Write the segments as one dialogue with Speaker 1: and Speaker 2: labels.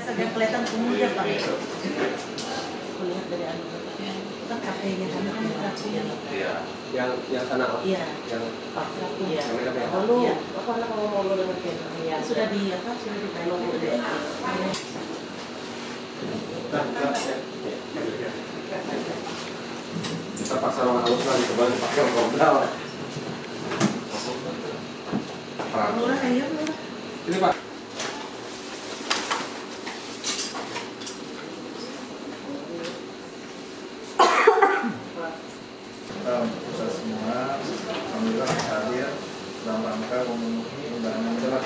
Speaker 1: saja kelihatan umurnya Pak. Kulihat dari anu kan kafenya kan rapinya.
Speaker 2: Iya. Yang sana. Iya. Yang
Speaker 1: Pak Rapi ya.
Speaker 3: Lalu apa anak ngomong dengan dia?
Speaker 1: Ya sudah ditanya deh.
Speaker 2: Kita pasar orang halus lagi kembali pakai modal.
Speaker 1: Murah aja murah.
Speaker 2: Ini Pak.
Speaker 4: Kita semua alhamdulillah hadir dalam rangka memenuhi undangan jelas.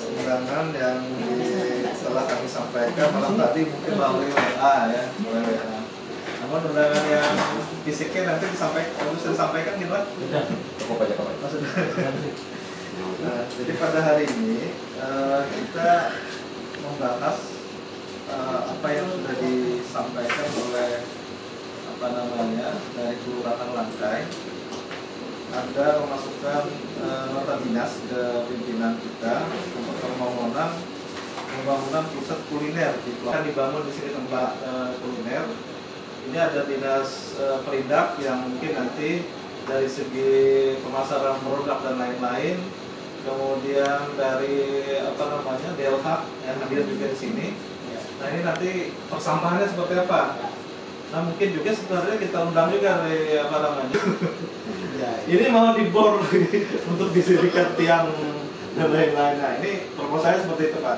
Speaker 4: Undangan yang setelah kami sampaikan malam tadi mungkin melalui WA ya, melalui WA. Namun undangan yang fisiknya nanti bisa disampaikan gitu kan?
Speaker 2: Cukup aja Pak.
Speaker 4: Nah, jadi pada hari ini kita membahas apa yang sudah disampaikan oleh dari Kelurahan Langkai. Ada memasukkan nota dinas ke pimpinan kita untuk permohonan pembangunan pusat kuliner akan dibangun di sini tempat kuliner. Ini ada dinas perindak yang mungkin nanti dari segi pemasaran produk dan lain-lain, kemudian dari DLH yang hadir juga di sini. Nah ini nanti persampahannya seperti apa? Nah mungkin juga sebenarnya kita undang juga dari ini mau dibor untuk disediakan tiang dan lain-lain. Nah ini proposalnya seperti itu Pak.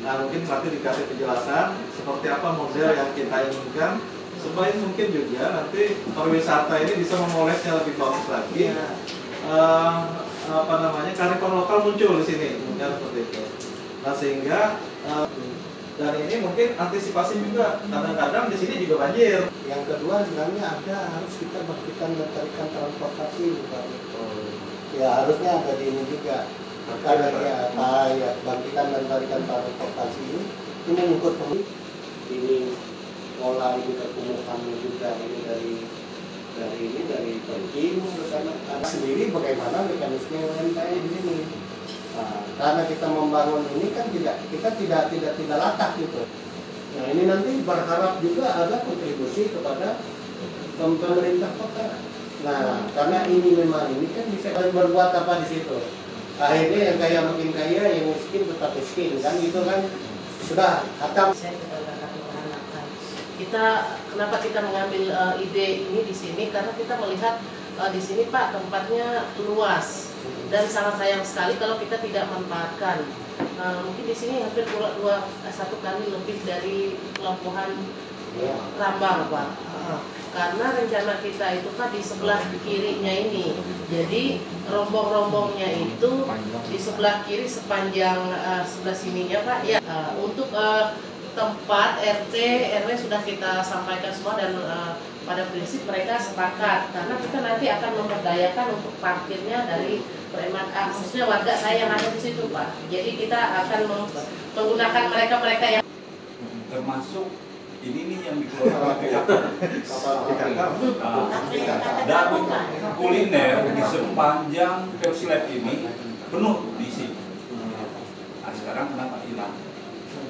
Speaker 4: Nah mungkin nanti dikasih penjelasan seperti apa model yang kita inginkan supaya mungkin juga nanti pariwisata ini bisa memolesnya lebih bagus lagi. Kearifan lokal muncul di sini, mungkin seperti itu. Nah sehingga dan ini mungkin antisipasi juga, kadang-kadang di sini juga banjir.
Speaker 3: Yang kedua sebenarnya harus kita bangkitkan dan tarikan transportasi, Pak. Ya harusnya ada di ini juga. Karena ya bangkitan dan tarikan transportasi ini mengikut ini pola ini terkumukan juga ini dari penting bersama sendiri bagaimana mekanisme UMKM di sini. Nah, karena kita membangun ini kan kita tidak latah gitu. Nah ini nanti berharap juga ada kontribusi kepada pemerintah kota. Nah karena ini memang ini kan bisa berbuat apa di situ. Akhirnya yang kaya makin kaya, yang miskin tetap miskin kan gitu kan. Sudah hatam.
Speaker 1: Kenapa kita mengambil ide ini di sini? Karena kita melihat di sini Pak tempatnya luas dan sangat sayang sekali kalau kita tidak manfaatkan. Mungkin di sini hampir satu kali lebih dari pelabuhan Rambang Pak. Karena rencana kita itu Pak di sebelah kirinya ini. Jadi rombong-rombongnya itu di sebelah kiri sepanjang sebelah sininya Pak. Ya untuk tempat RT, RW sudah kita sampaikan semua dan pada prinsip mereka sepakat karena kita nanti akan memberdayakan untuk parkirnya dari khususnya warga saya yang ada di situ Pak. Jadi kita akan menggunakan mereka yang
Speaker 5: termasuk ini nih yang dikelola dan kuliner di sepanjang Perslet ini penuh diisi. Nah, sekarang kenapa hilang?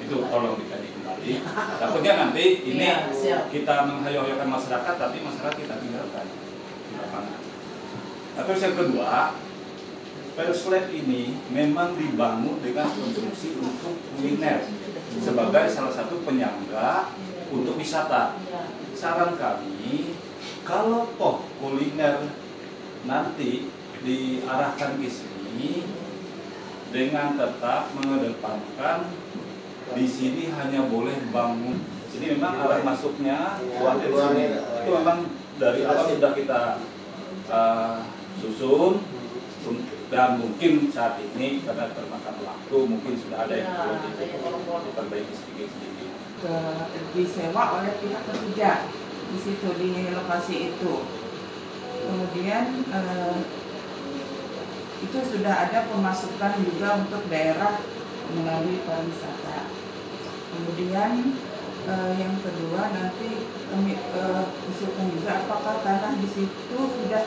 Speaker 5: Itu tolong dikaji kembali. Takutnya nanti ini kita menghayal-hayalkan masyarakat, tapi masyarakat kita tinggalkan di lapangan. Nah, terus yang kedua, Perslet ini memang dibangun dengan konstruksi untuk kuliner sebagai salah satu penyangga untuk wisata. Saran kami, kalau toh kuliner nanti diarahkan ke sini dengan tetap mengedepankan di sini hanya boleh bangun. Jadi memang arah masuknya buat di sini itu memang dari awal sudah kita susun dan mungkin saat ini karena termakan waktu mungkin sudah ada yang perlu diperbaiki sedikit-sedikit.
Speaker 6: Disewa oleh pihak ketiga di situ di lokasi itu. Kemudian itu sudah ada pemasukan juga untuk daerah melalui pariwisata. Kemudian yang kedua nanti kami usulkan juga apakah tanah di situ sudah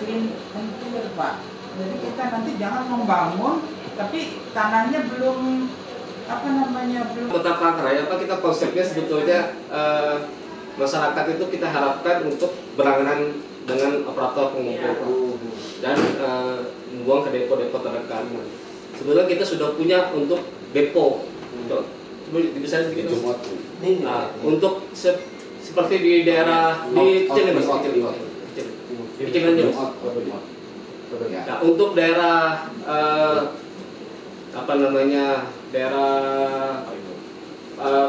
Speaker 6: clean and clear Pak. Jadi kita nanti jangan membangun, tapi tanahnya belum belum.
Speaker 2: Kota Palangkaraya kita konsepnya sebetulnya masyarakat itu kita harapkan untuk berlangganan dengan operator pengumpul dan membuang ke depo-depo terdekat. Sebetulnya kita sudah punya untuk depo. Bisa sedikit untuk seperti di daerah di Cilemas, nah, untuk daerah daerah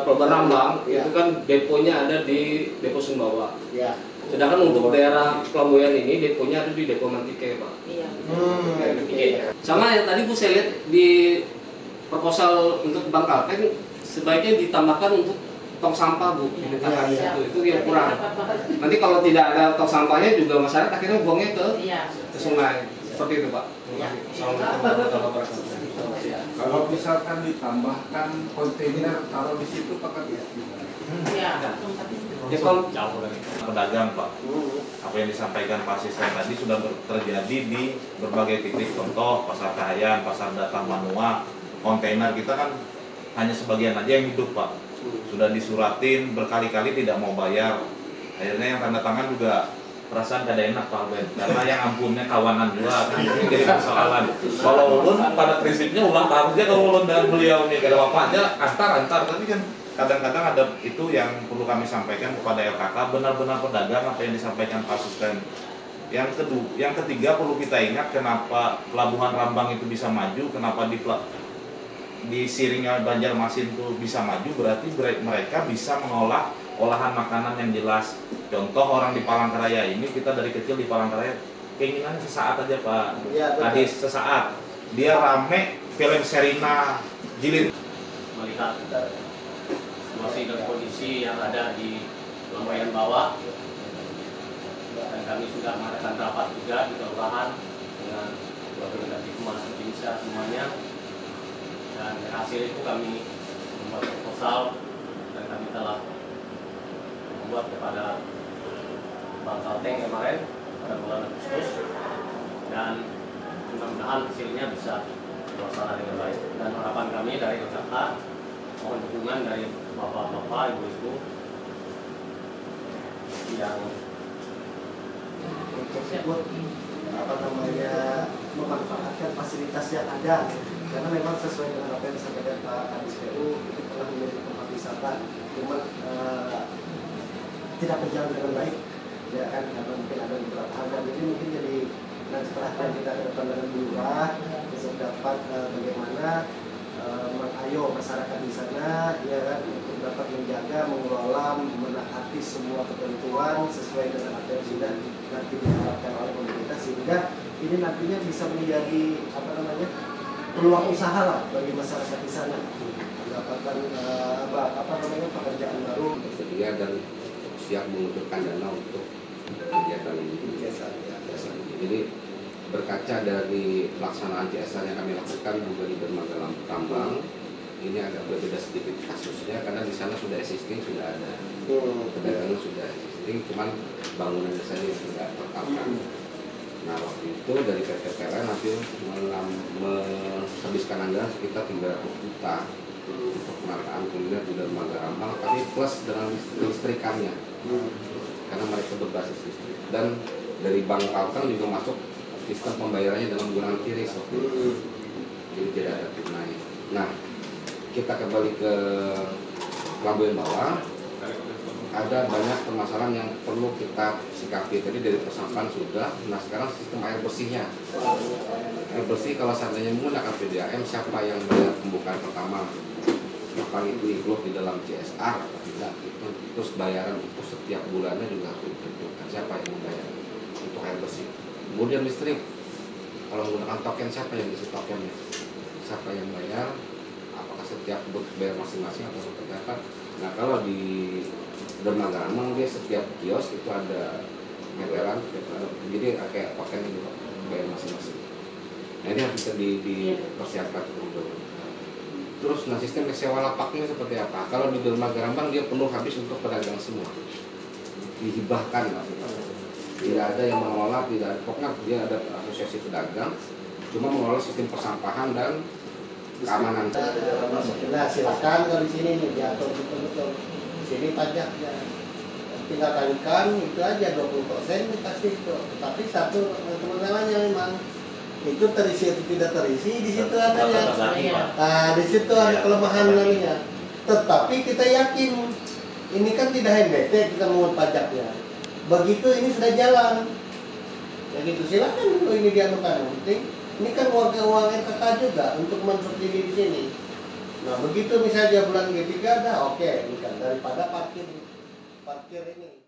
Speaker 2: Pelabuhan Rambang itu kan deponya ada di Depo Sumbawa.
Speaker 3: Ya.
Speaker 2: Sedangkan untuk daerah Pelabuhan ini deponya ada di Depo Mantike, Pak.
Speaker 1: Iya.
Speaker 2: Sama yang tadi Bu saya lihat di proposal untuk Bang Kalteng sebaiknya ditambahkan untuk tong sampah, Bu. Itu yang kurang. Nanti kalau tidak ada tong sampahnya juga masyarakat akhirnya buangnya ke sungai. Seperti itu, Pak.
Speaker 5: Kalau misalkan ditambahkan kontainer taruh di situ Pak,
Speaker 4: jauh dari pedagang Pak. Apa yang disampaikan Pak Asisten tadi sudah terjadi di berbagai titik, contoh Pasar Kahayan, Pasar Datang Manua, kontainer kita kan hanya sebagian aja yang hidup Pak. Sudah disuratin berkali-kali tidak mau bayar. Akhirnya yang tanda tangan juga perasaan kada enak Pak Ben, karena yang ampunnya kawanan juga kan ini jadi persoalan. Kalau ulun pada prinsipnya ulang tahunnya kalau ulun dan beliau nih kada apa-apa aja antar, tapi kan kadang-kadang ada itu yang perlu kami sampaikan kepada LKK, benar-benar pedagang apa yang disampaikan Pak Asisten. Yang ketiga perlu kita ingat kenapa Pelabuhan Rambang itu bisa maju, kenapa di Siringnya Banjarmasin itu bisa maju, berarti mereka bisa mengolah olahan makanan yang jelas. Contoh orang di Palangkaraya ini, kita dari kecil di Palangkaraya keinginan sesaat aja Pak Kadis, sesaat dia rame film Serina jilid.
Speaker 7: Melihat situasi dan kondisi yang ada di Lambayan Bawah, dan kami sudah mengadakan rapat juga di kelurahan dengan representatif Indonesia semuanya, dan hasil itu kami membuat proposal dan kami telah membuat kepada Bang Kalteng kemarin pada bulan Agustus, dan mudah-mudahan hasilnya bisa terlaksana dengan baik. Dan harapan kami dari LKK mohon dukungan dari bapak-bapak, ibu-ibu yang
Speaker 3: tersebut memanfaatkan fasilitas yang ada, karena memang sesuai dengan apa yang disampaikan Pak Kadis PU itu telah menjadi tempat wisata, cuma tidak berjalan dengan baik, ya kan, karena mungkin ada beberapa hal, dan ini mungkin jadi setelah kita ke depan dengan lurah untuk dapat bagaimana mengayo masyarakat di sana, ya kan, untuk dapat menjaga, mengelola, menaati semua ketentuan sesuai dengan apa yang sudah nanti diharapkan oleh pemerintah, sehingga ini nantinya bisa menjadi peluang usaha lah bagi masyarakat di sana, mendapatkan pekerjaan baru.
Speaker 8: Bersedia dan siap mengucurkan dana untuk kegiatan ini. Jadi berkaca dari pelaksanaan CSR yang kami lakukan juga di Dermaga Rambang, ini agak berbeda sedikit kasusnya karena di sana sudah existing, sudah ada pedagang sudah existing, cuman bangunan saja yang tidak terkapkan. Nah waktu itu dari PT PLN nanti menghabiskan anggaran sekitar 300 juta untuk penataan kuliner di Dermaga Rambang, tapi plus dengan listrikannya, karena mereka berbasis listrik. Dan dari Bank Kalteng juga masuk sistem pembayarannya dengan menggunakan QRIS, jadi tidak ada tunai. Nah, kita kembali ke Pelabuhan Bawah, ada banyak permasalahan yang perlu kita sikapi. Tadi dari persampahan sudah, nah sekarang sistem air bersihnya. Air bersih kalau seandainya menggunakan PDAM, siapa yang bayar pembukaan pertama? Apakah itu include di dalam CSR atau tidak? Terus bayaran itu setiap bulannya juga harus ditentukan siapa yang membayar untuk air bersih. Kemudian listrik, kalau menggunakan token, siapa yang isi tokennya? Siapa yang bayar? Apakah setiap bayar masing-masing atau seperti apa? Nah kalau di Dermaga Rambang dia setiap kios itu ada meteran, jadi kayak token itu bayar masing-masing. Nah ini harus bisa dipersiapkan dulu. Terus nah sistem sewa lapaknya seperti apa? Kalau di Dermaga Rambang dia penuh habis untuk pedagang semua, dihibahkan lah. tidak ada yang mengelola, tidak ada, pokoknya dia ada asosiasi pedagang, cuma mengelola sistem persampahan dan keamanan.
Speaker 3: Nah, silakan kalau di sini nih diatur betul-betul. Di sini pajaknya tinggal kalikan itu aja 20% dikasih itu. Tapi satu teman-temannya memang itu terisi atau tidak terisi di situ adanya. Nah, di situ ada kelemahan namanya. Tetapi kita yakin ini kan tidak HMBT kita mengut pajaknya. Begitu ini sudah jalan. Ya gitu silakan dulu ini dianukan. Yang penting ini kan uang RKK juga untuk mensubsidi di sini. Nah begitu misalnya bulan ketiga ada oke, ini kan daripada parkir ini.